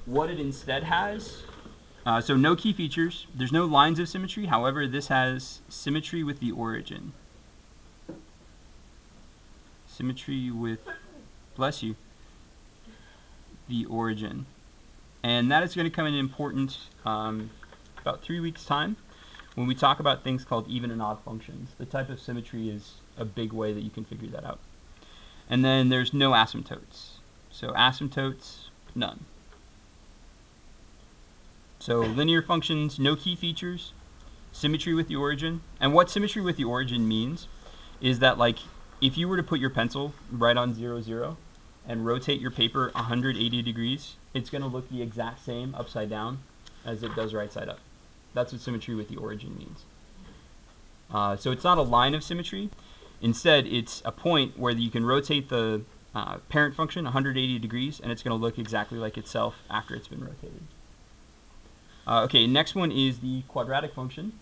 what it instead has, so no key features. There's no lines of symmetry. However, this has symmetry with the origin. Symmetry with, bless you, the origin. And that is going to come in important about 3 weeks' time when we talk about things called even and odd functions. The type of symmetry is a big way that you can figure that out. And then there's no asymptotes. So asymptotes, none. So linear functions, no key features, symmetry with the origin. And what symmetry with the origin means is that, like, if you were to put your pencil right on 0, 0 and rotate your paper 180 degrees, it's going to look the exact same upside down as it does right side up. That's what symmetry with the origin means. So it's not a line of symmetry. Instead, it's a point where you can rotate the parent function 180 degrees, and it's going to look exactly like itself after it's been rotated. Okay, next one is the quadratic function.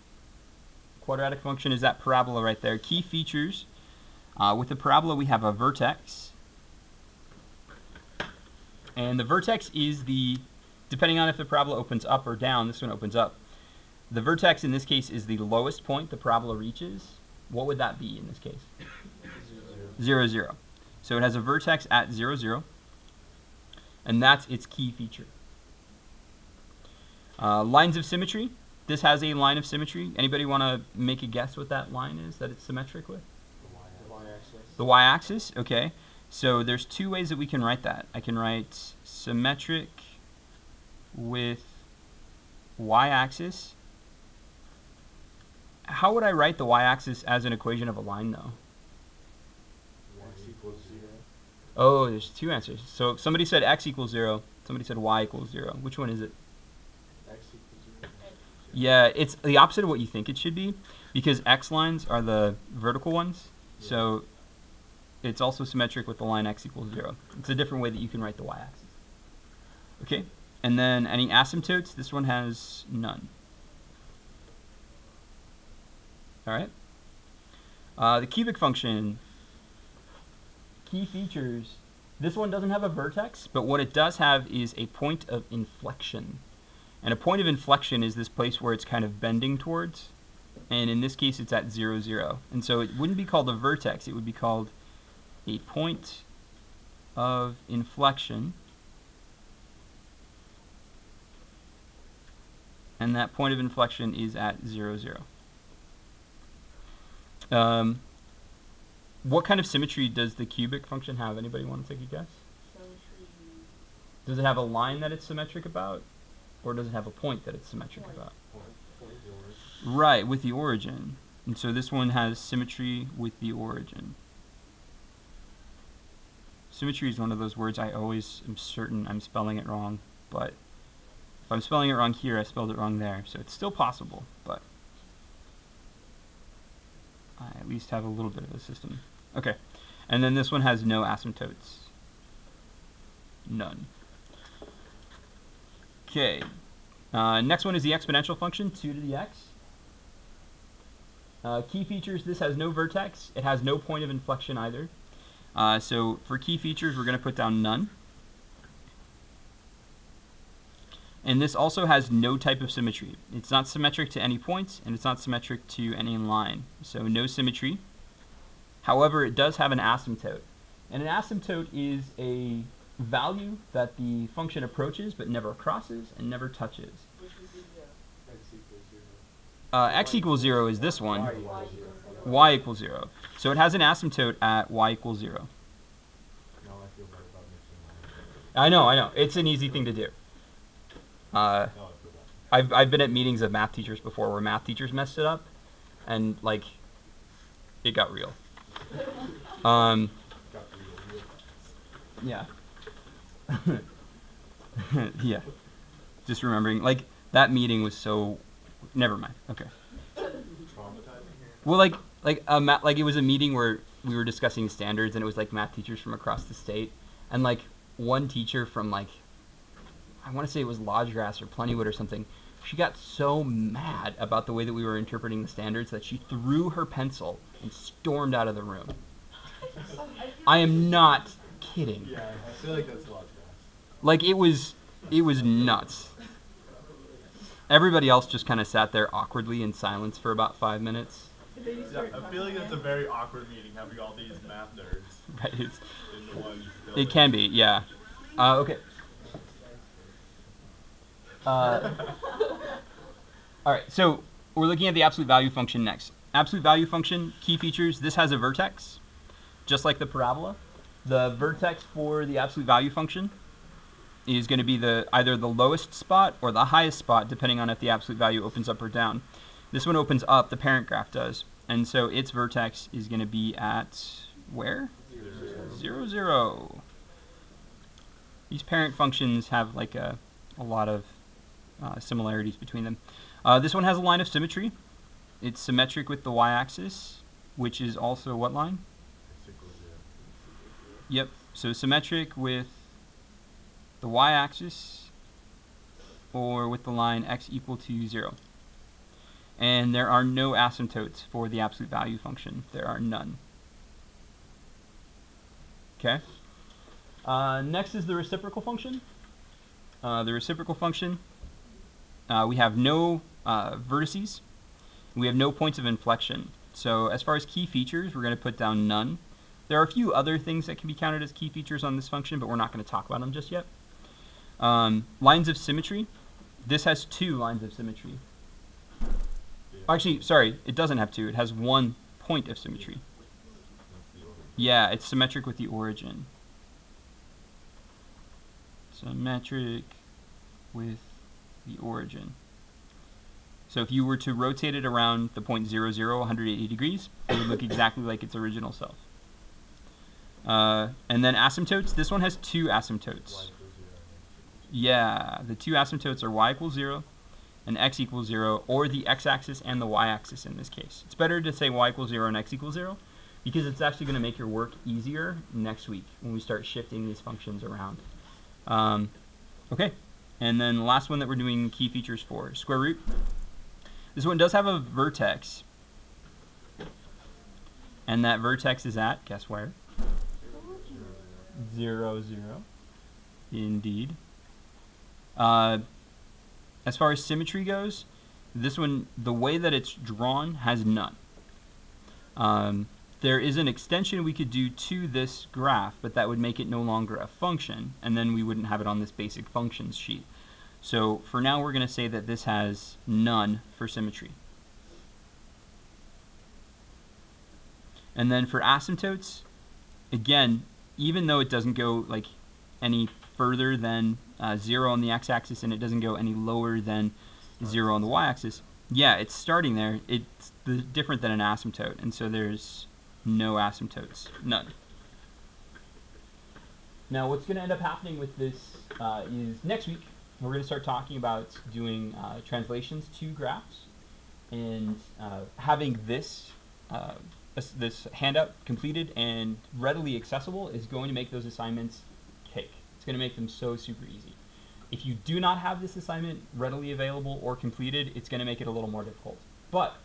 Quadratic function is that parabola right there. Key features. With the parabola, we have a vertex. And the vertex is the, depending on if the parabola opens up or down, this one opens up. The vertex in this case is the lowest point the parabola reaches. What would that be in this case? 0, 0. So it has a vertex at 0, 0. And that's its key feature. Lines of symmetry. This has a line of symmetry. Anybody want to make a guess what that line is that it's symmetric with? The y-axis. The y-axis, okay. So there's two ways that we can write that. I can write symmetric with y-axis. How would I write the y-axis as an equation of a line, though? X equals 0. Oh, there's two answers. So somebody said x equals 0. Somebody said y equals 0. Which one is it? X equals 0. Yeah, it's the opposite of what you think it should be, because x lines are the vertical ones. Yeah. So it's also symmetric with the line x equals 0. It's a different way that you can write the y-axis. Okay, and then any asymptotes? This one has none. All right. The cubic function, key features. This one doesn't have a vertex, but what it does have is a point of inflection. And a point of inflection is this place where it's kind of bending towards. And in this case, it's at 0, 0. And so it wouldn't be called a vertex. It would be called a point of inflection. And that point of inflection is at 0, 0. What kind of symmetry does the cubic function have? Anybody want to take a guess? Symmetry. Does it have a line that it's symmetric about? Or does it have a point that it's symmetric about? Right, with the origin. And so this one has symmetry with the origin. Symmetry is one of those words I always am certain I'm spelling it wrong, but if I'm spelling it wrong here, I spelled it wrong there. So it's still possible, but I at least have a little bit of a system. Okay, and then this one has no asymptotes. None. Okay, next one is the exponential function, 2 to the x. Key features, this has no vertex. It has no point of inflection either. So for key features, we're going to put down none. And this also has no type of symmetry. It's not symmetric to any points, and it's not symmetric to any line. So no symmetry. However, it does have an asymptote. And an asymptote is a value that the function approaches but never crosses and never touches. Which would be 0. X equals 0. X equals 0 is this one. Y equals 0. Y equals 0. So it has an asymptote at y equals 0. Now I feel bad about mixing I know. It's an easy thing to do. I've been at meetings of math teachers before where math teachers messed it up, and like it got real. Yeah. Yeah. Just remembering, like that meeting was so. Never mind. Okay. Well, like it was a meeting where we were discussing standards, and it was like math teachers from across the state, and like one teacher from like. I want to say it was Lodgegrass or Plentywood or something. She got so mad about the way that we were interpreting the standards that she threw her pencil and stormed out of the room. I am not kidding. Yeah, I feel like that's Lodgegrass. Like it was It was nuts. Everybody else just kind of sat there awkwardly in silence for about 5 minutes. And then you Yeah, start I feel like it's a very awkward meeting having all these math nerds Right? in the one building. It can be, yeah. Okay. All right, so we're looking at the absolute value function next. Absolute value function, key features, this has a vertex, just like the parabola. The vertex for the absolute value function is going to be either the lowest spot or the highest spot, depending on if the absolute value opens up or down. This one opens up, the parent graph does. And so its vertex is going to be at where? 0, 0. These parent functions have like a lot of similarities between them. This one has a line of symmetry. It's symmetric with the y-axis, which is also what line? Yep, so symmetric with the y-axis or with the line x equal to 0. And there are no asymptotes for the absolute value function. There are none. Okay. Next is the reciprocal function. The reciprocal function, we have no vertices. We have no points of inflection. So as far as key features, we're going to put down none. There are a few other things that can be counted as key features on this function, but we're not going to talk about them just yet. Lines of symmetry. This has 2 lines of symmetry. Actually, sorry, it doesn't have 2. It has 1 point of symmetry. Yeah, it's symmetric with the origin. Symmetric with the origin. So if you were to rotate it around the point 0, 0, 180 degrees, it would look exactly like its original self. And then asymptotes. This one has 2 asymptotes. Yeah, the 2 asymptotes are y equals 0 and x equals 0, or the x-axis and the y-axis in this case. It's better to say y equals 0 and x equals 0 because it's actually going to make your work easier next week when we start shifting these functions around. Okay, and then the last one that we're doing key features for, square root. This one does have a vertex, and that vertex is at, guess where? 0, 0. Indeed. As far as symmetry goes, this one, the way that it's drawn, has none. There is an extension we could do to this graph, but that would make it no longer a function, and then we wouldn't have it on this basic functions sheet. So for now, we're going to say that this has none for symmetry. And then for asymptotes, again, even though it doesn't go like any further than 0 on the x-axis and it doesn't go any lower than 0 on the y-axis, yeah, it's starting there. It's different than an asymptote, and so there's no asymptotes, none. Now what's going to end up happening with this is next week we're going to start talking about doing translations to graphs, and having this this handout completed and readily accessible is going to make those assignments cake. It's going to make them so super easy. If you do not have this assignment readily available or completed, it's going to make it a little more difficult. But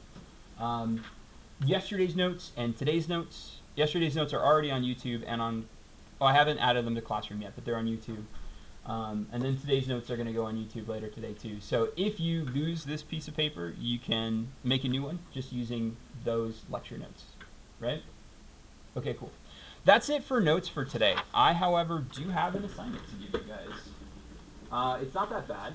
yesterday's notes and today's notes, yesterday's notes are already on YouTube and on, oh, I haven't added them to Classroom yet, but they're on YouTube. And then today's notes are going to go on YouTube later today too. So if you lose this piece of paper, you can make a new one just using those lecture notes, right? Okay, cool. That's it for notes for today. I, however, do have an assignment to give you guys. It's not that bad.